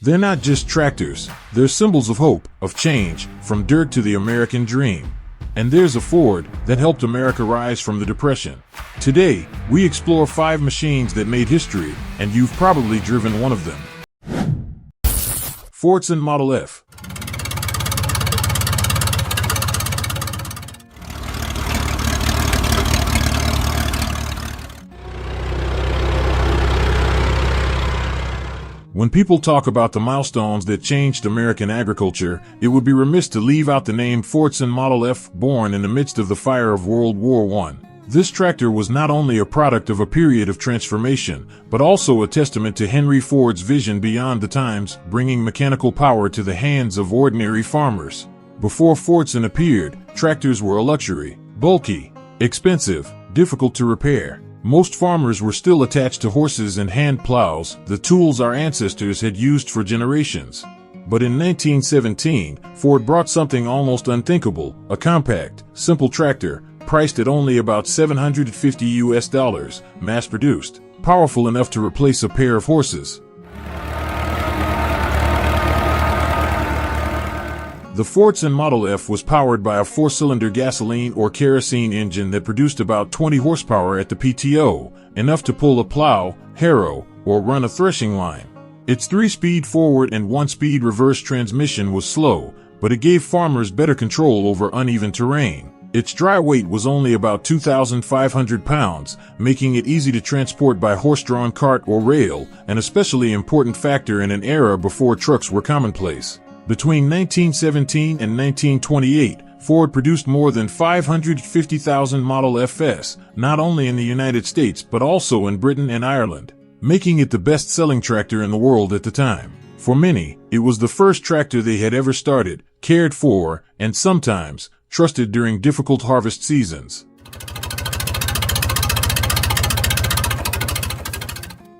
They're not just tractors, they're symbols of hope, of change, from dirt to the American dream. And there's a Ford that helped America rise from the Depression. Today, we explore 5 machines that made history, and you've probably driven one of them. Fordson Model F. When people talk about the milestones that changed American agriculture, it would be remiss to leave out the name Fordson Model F, born in the midst of the fire of World War I. This tractor was not only a product of a period of transformation, but also a testament to Henry Ford's vision beyond the times, bringing mechanical power to the hands of ordinary farmers. Before Fordson appeared, tractors were a luxury, bulky, expensive, difficult to repair. Most farmers were still attached to horses and hand plows, the tools our ancestors had used for generations. But in 1917, Ford brought something almost unthinkable, a compact, simple tractor, priced at only about $750, mass-produced, powerful enough to replace a pair of horses. The Fordson Model F was powered by a 4-cylinder gasoline or kerosene engine that produced about 20 horsepower at the PTO, enough to pull a plow, harrow, or run a threshing line. Its 3-speed forward and 1-speed reverse transmission was slow, but it gave farmers better control over uneven terrain. Its dry weight was only about 2,500 pounds, making it easy to transport by horse-drawn cart or rail, an especially important factor in an era before trucks were commonplace. Between 1917 and 1928, Ford produced more than 550,000 Model FS, not only in the United States but also in Britain and Ireland, making it the best-selling tractor in the world at the time. For many, it was the first tractor they had ever started, cared for, and sometimes trusted during difficult harvest seasons.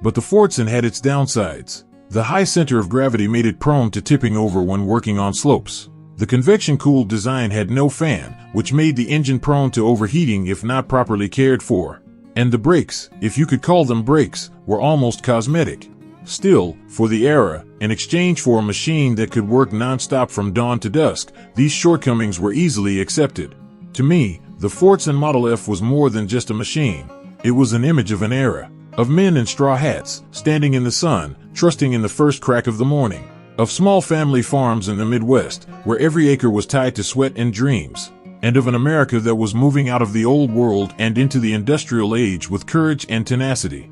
But the Fordson had its downsides. The high center of gravity made it prone to tipping over when working on slopes. The convection-cooled design had no fan, which made the engine prone to overheating if not properly cared for. And the brakes, if you could call them brakes, were almost cosmetic. Still, for the era, in exchange for a machine that could work non-stop from dawn to dusk, these shortcomings were easily accepted. To me, the Fordson Model F was more than just a machine. It was an image of an era. Of men in straw hats, standing in the sun, trusting in the first crack of the morning. Of small family farms in the Midwest, where every acre was tied to sweat and dreams. And of an America that was moving out of the old world and into the industrial age with courage and tenacity.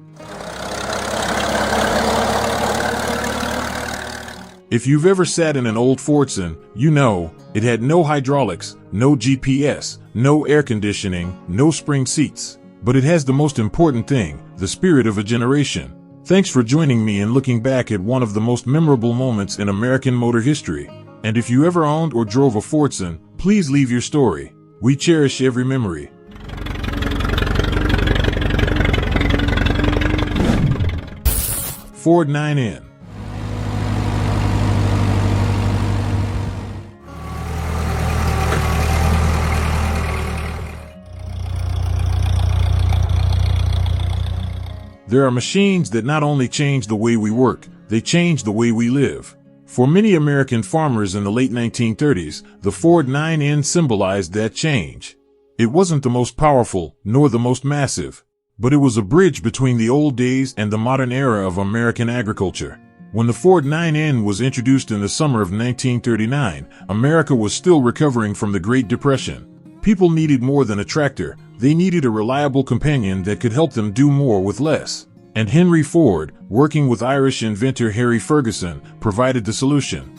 If you've ever sat in an old Fordson, you know, it had no hydraulics, no GPS, no air conditioning, no spring seats. But it has the most important thing, the spirit of a generation. Thanks for joining me in looking back at one of the most memorable moments in American motor history. And if you ever owned or drove a Fordson, please leave your story. We cherish every memory. Ford 9N. There are machines that not only change the way we work, they change the way we live. For many American farmers in the late 1930s, the Ford 9N symbolized that change. It wasn't the most powerful, nor the most massive, but it was a bridge between the old days and the modern era of American agriculture. When the Ford 9N was introduced in the summer of 1939, America was still recovering from the Great Depression. People needed more than a tractor. They needed a reliable companion that could help them do more with less. And Henry Ford, working with Irish inventor Harry Ferguson, provided the solution.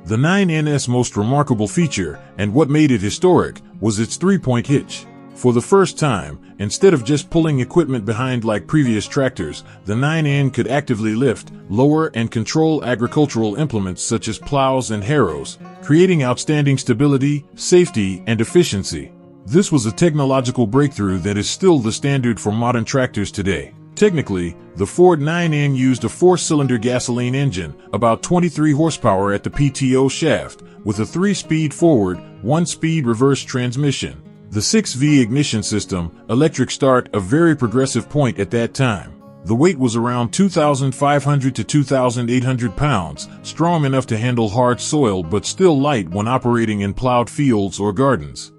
The 9N's most remarkable feature, and what made it historic, was its 3-point hitch. For the first time, instead of just pulling equipment behind like previous tractors, the 9N could actively lift, lower, and control agricultural implements such as plows and harrows, creating outstanding stability, safety, and efficiency. This was a technological breakthrough that is still the standard for modern tractors today. Technically, the Ford 9N used a 4-cylinder gasoline engine, about 23 horsepower at the PTO shaft, with a 3-speed forward, 1-speed reverse transmission. The 6V ignition system, electric start, a very progressive point at that time. The weight was around 2,500 to 2,800 pounds, strong enough to handle hard soil but still light when operating in plowed fields or gardens.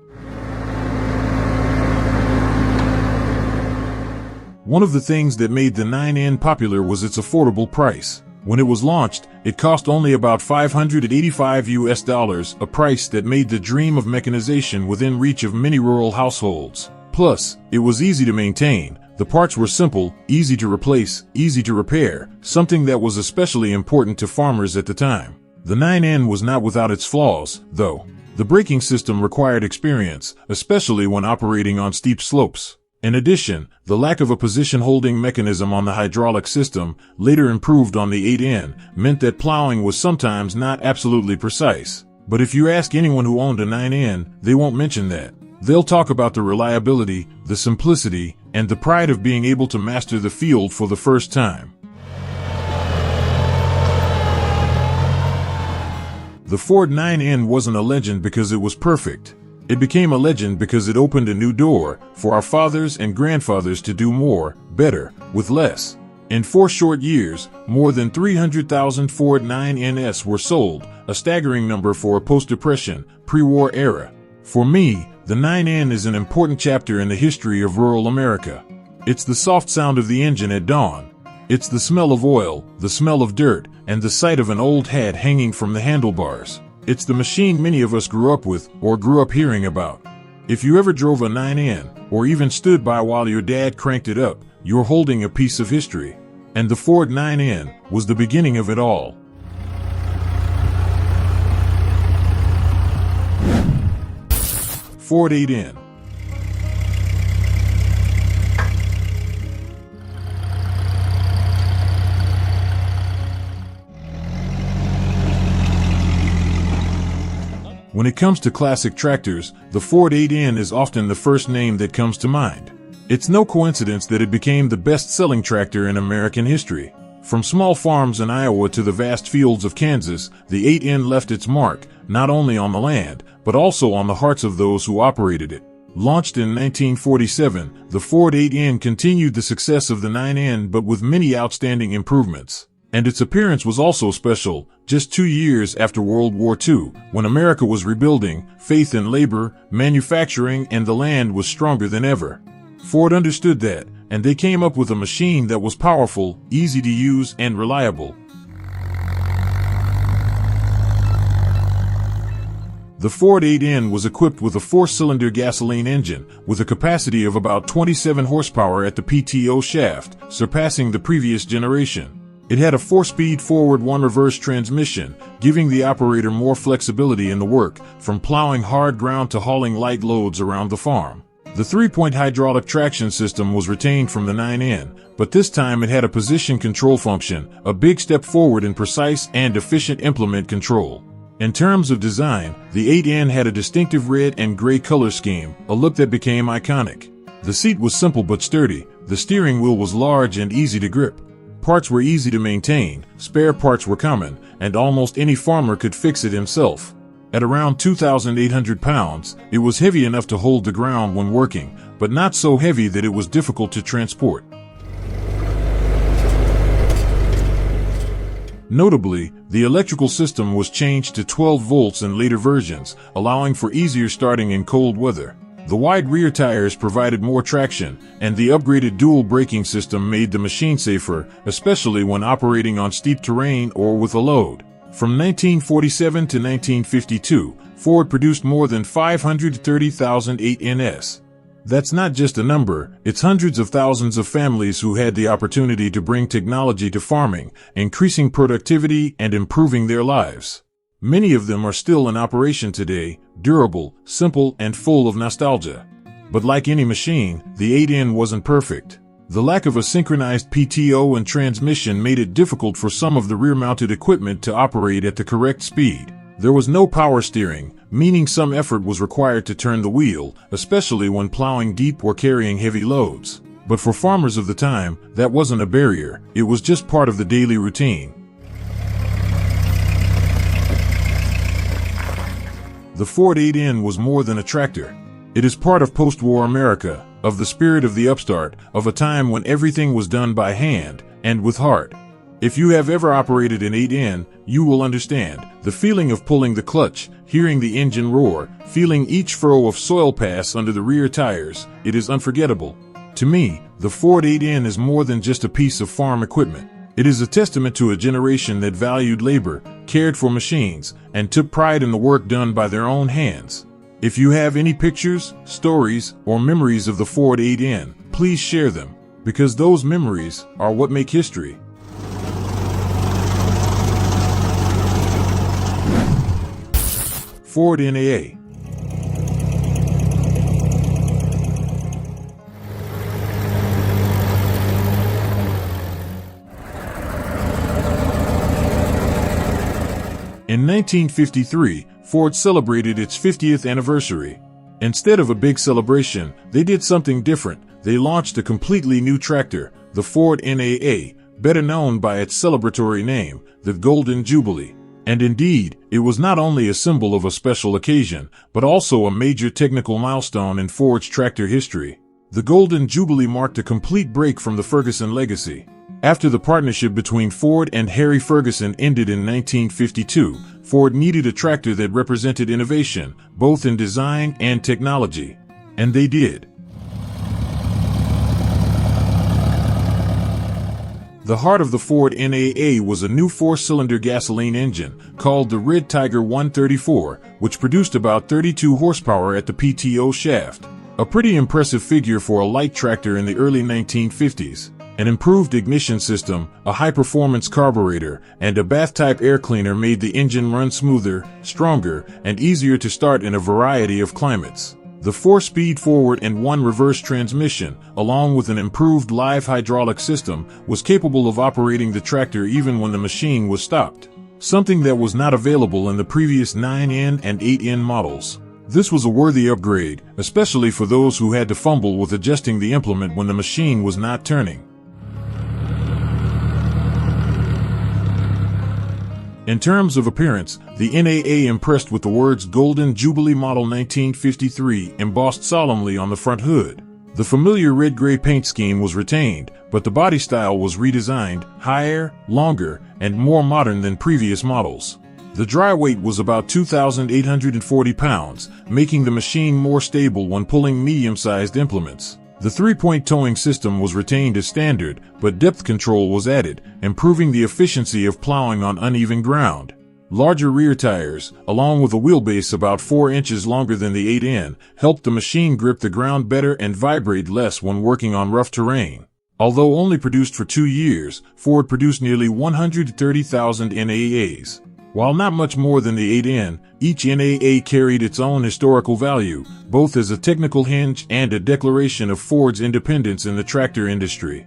One of the things that made the 9N popular was its affordable price. When it was launched, it cost only about $585, a price that made the dream of mechanization within reach of many rural households. Plus, it was easy to maintain. The parts were simple, easy to replace, easy to repair, something that was especially important to farmers at the time. The 9N was not without its flaws, though. The braking system required experience, especially when operating on steep slopes. In addition, the lack of a position-holding mechanism on the hydraulic system, later improved on the 8N, meant that plowing was sometimes not absolutely precise. But if you ask anyone who owned a 9N, they won't mention that. They'll talk about the reliability, the simplicity, and the pride of being able to master the field for the first time. The Ford 9N wasn't a legend because it was perfect. It became a legend because it opened a new door for our fathers and grandfathers to do more, better, with less. In 4 short years, more than 300,000 Ford 9Ns were sold, a staggering number for a post-Depression, pre-war era. For me, the 9N is an important chapter in the history of rural America. It's the soft sound of the engine at dawn. It's the smell of oil, the smell of dirt, and the sight of an old hat hanging from the handlebars. It's the machine many of us grew up with or grew up hearing about. If you ever drove a 9N, or even stood by while your dad cranked it up, you're holding a piece of history. And the Ford 9N was the beginning of it all. Ford 8N. When it comes to classic tractors, the Ford 8N is often the first name that comes to mind. It's no coincidence that it became the best-selling tractor in American history. From small farms in Iowa to the vast fields of Kansas, the 8N left its mark, not only on the land, but also on the hearts of those who operated it. Launched in 1947, the Ford 8N continued the success of the 9N but with many outstanding improvements. And its appearance was also special, just 2 years after World War II, when America was rebuilding, faith in labor, manufacturing, and the land was stronger than ever. Ford understood that, and they came up with a machine that was powerful, easy to use, and reliable. The Ford 8N was equipped with a 4-cylinder gasoline engine, with a capacity of about 27 horsepower at the PTO shaft, surpassing the previous generation. It had a 4-speed forward 1-reverse transmission, giving the operator more flexibility in the work, from plowing hard ground to hauling light loads around the farm. The 3-point hydraulic traction system was retained from the 9N, but this time it had a position control function, a big step forward in precise and efficient implement control. In terms of design, the 8N had a distinctive red and gray color scheme, a look that became iconic. The seat was simple but sturdy, the steering wheel was large and easy to grip. Parts were easy to maintain, spare parts were common, and almost any farmer could fix it himself. At around 2,800 pounds, it was heavy enough to hold the ground when working, but not so heavy that it was difficult to transport. Notably, the electrical system was changed to 12 volts in later versions, allowing for easier starting in cold weather. The wide rear tires provided more traction, and the upgraded dual braking system made the machine safer, especially when operating on steep terrain or with a load. From 1947 to 1952, Ford produced more than 530,000 8Ns. That's not just a number, it's hundreds of thousands of families who had the opportunity to bring technology to farming, increasing productivity and improving their lives. Many of them are still in operation today, durable, simple, and full of nostalgia. But like any machine, the 8N wasn't perfect. The lack of a synchronized PTO and transmission made it difficult for some of the rear-mounted equipment to operate at the correct speed. There was no power steering, meaning some effort was required to turn the wheel, especially when plowing deep or carrying heavy loads. But for farmers of the time, that wasn't a barrier, it was just part of the daily routine. The Ford 8N was more than a tractor. It is part of post-war America, of the spirit of the upstart, of a time when everything was done by hand and with heart. If you have ever operated an 8N, you will understand the feeling of pulling the clutch, hearing the engine roar, feeling each furrow of soil pass under the rear tires. It is unforgettable. To me, the Ford 8N is more than just a piece of farm equipment. It is a testament to a generation that valued labor, cared for machines, and took pride in the work done by their own hands. If you have any pictures, stories, or memories of the Ford 8N, please share them, because those memories are what make history. Ford NAA. In 1953, Ford celebrated its 50th anniversary. Instead of a big celebration, they did something different. They launched a completely new tractor, the Ford NAA, better known by its celebratory name, the Golden Jubilee. And indeed, it was not only a symbol of a special occasion, but also a major technical milestone in Ford's tractor history. The Golden Jubilee marked a complete break from the Ferguson legacy. After the partnership between Ford and Harry Ferguson ended in 1952, Ford needed a tractor that represented innovation, both in design and technology. And they did. The heart of the Ford NAA was a new 4-cylinder gasoline engine called the Red Tiger 134, which produced about 32 horsepower at the PTO shaft. A pretty impressive figure for a light tractor in the early 1950s. An improved ignition system, a high-performance carburetor, and a bath-type air cleaner made the engine run smoother, stronger, and easier to start in a variety of climates. The 4-speed forward and 1 reverse transmission, along with an improved live hydraulic system, was capable of operating the tractor even when the machine was stopped, something that was not available in the previous 9N and 8N models. This was a worthy upgrade, especially for those who had to fumble with adjusting the implement when the machine was not turning. In terms of appearance, the NAA impressed with the words Golden Jubilee Model 1953 embossed solemnly on the front hood. The familiar red-gray paint scheme was retained, but the body style was redesigned, higher, longer, and more modern than previous models. The dry weight was about 2,840 pounds, making the machine more stable when pulling medium-sized implements. The 3-point towing system was retained as standard, but depth control was added, improving the efficiency of plowing on uneven ground. Larger rear tires, along with a wheelbase about 4 inches longer than the 8N, helped the machine grip the ground better and vibrate less when working on rough terrain. Although only produced for 2 years, Ford produced nearly 130,000 NAAs. While not much more than the 8N, each NAA carried its own historical value, both as a technical hinge and a declaration of Ford's independence in the tractor industry.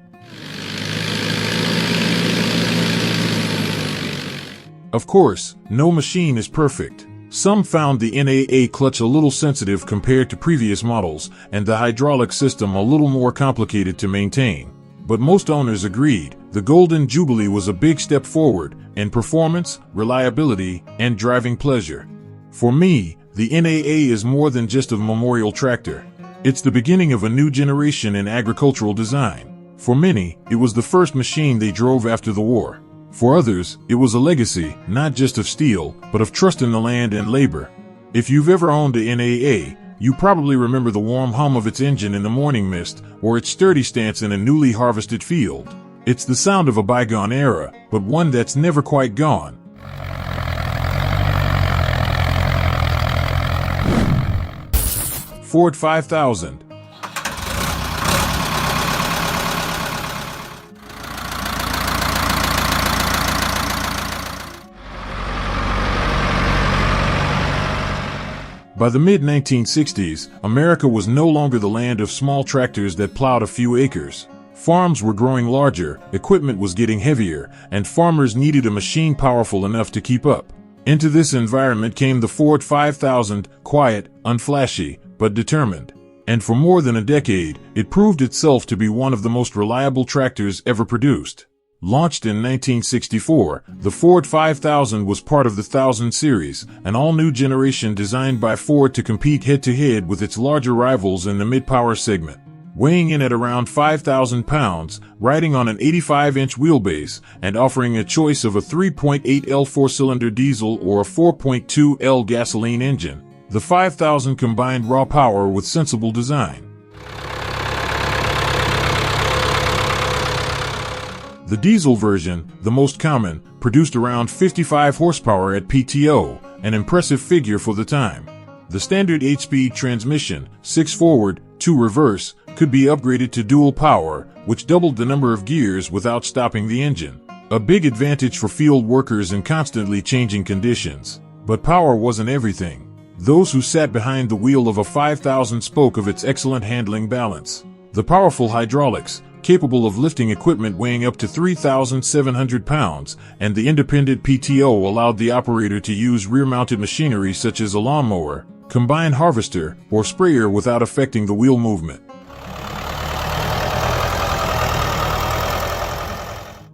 Of course, no machine is perfect. Some found the NAA clutch a little sensitive compared to previous models, and the hydraulic system a little more complicated to maintain. But most owners agreed, the Golden Jubilee was a big step forward in performance, reliability, and driving pleasure. For me, the NAA is more than just a memorial tractor. It's the beginning of a new generation in agricultural design. For many, it was the first machine they drove after the war. For others, it was a legacy, not just of steel, but of trust in the land and labor. If you've ever owned a NAA, you probably remember the warm hum of its engine in the morning mist, or its sturdy stance in a newly harvested field. It's the sound of a bygone era, but one that's never quite gone. Ford 5000. By the mid-1960s, America was no longer the land of small tractors that plowed a few acres. Farms were growing larger, equipment was getting heavier, and farmers needed a machine powerful enough to keep up. Into this environment came the Ford 5000, quiet, unflashy, but determined. And for more than a decade, it proved itself to be one of the most reliable tractors ever produced. Launched in 1964, the Ford 5000 was part of the 1000 series, an all-new generation designed by Ford to compete head-to-head with its larger rivals in the mid-power segment. weighing in at around 5,000 pounds, riding on an 85-inch wheelbase, and offering a choice of a 3.8L four-cylinder diesel or a 4.2L gasoline engine. The 5000 combined raw power with sensible design. The diesel version, the most common, produced around 55 horsepower at PTO, an impressive figure for the time. The standard 8-speed transmission, 6 forward, 2 reverse, could be upgraded to dual power, which doubled the number of gears without stopping the engine. A big advantage for field workers in constantly changing conditions. But power wasn't everything. Those who sat behind the wheel of a 5000 spoke of its excellent handling balance. The powerful hydraulics, capable of lifting equipment weighing up to 3,700 pounds, and the independent PTO allowed the operator to use rear-mounted machinery such as a lawnmower, combine harvester, or sprayer without affecting the wheel movement.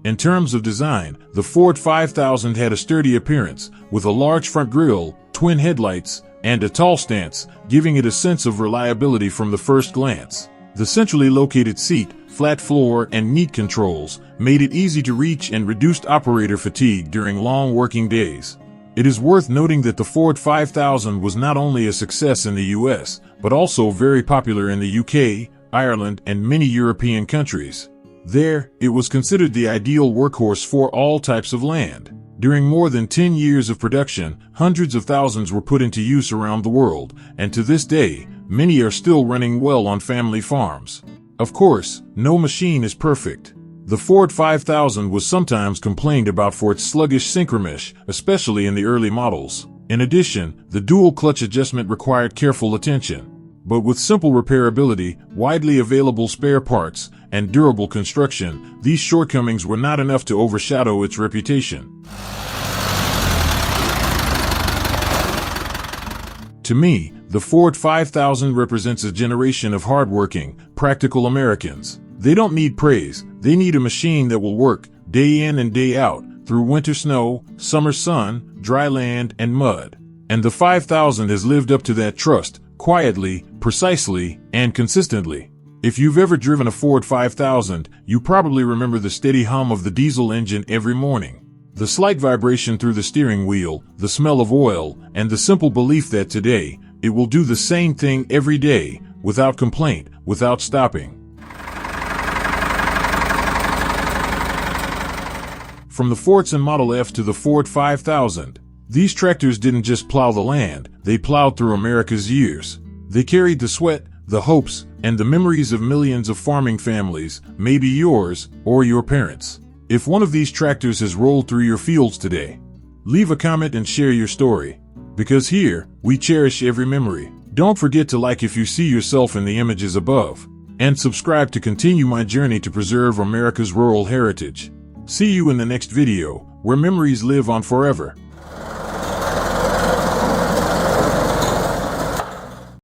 In terms of design, the Ford 5000 had a sturdy appearance, with a large front grille, twin headlights, and a tall stance, giving it a sense of reliability from the first glance. The centrally located seat, flat floor, and neat controls made it easy to reach and reduced operator fatigue during long working days. It is worth noting that the Ford 5000 was not only a success in the US, but also very popular in the UK, Ireland, and many European countries. There, it was considered the ideal workhorse for all types of land. During more than 10 years of production, hundreds of thousands were put into use around the world, and to this day, many are still running well on family farms. Of course, no machine is perfect. The Ford 5000 was sometimes complained about for its sluggish synchromesh, especially in the early models. In addition, the dual clutch adjustment required careful attention. But with simple repairability, widely available spare parts, and durable construction, these shortcomings were not enough to overshadow its reputation. To me, the Ford 5000 represents a generation of hardworking, practical Americans. They don't need praise, they need a machine that will work, day in and day out, through winter snow, summer sun, dry land, and mud. And the 5000 has lived up to that trust, quietly, precisely, and consistently. If you've ever driven a Ford 5000, you probably remember the steady hum of the diesel engine every morning. The slight vibration through the steering wheel, the smell of oil, and the simple belief that today, it will do the same thing every day, without complaint, without stopping. From the Fordson Model F to the Ford 5000, these tractors didn't just plow the land, they plowed through America's years. They carried the sweat, the hopes, and the memories of millions of farming families, maybe yours, or your parents'. If one of these tractors has rolled through your fields today, leave a comment and share your story. Because here, we cherish every memory. Don't forget to like if you see yourself in the images above, and subscribe to continue my journey to preserve America's rural heritage. See you in the next video, where memories live on forever.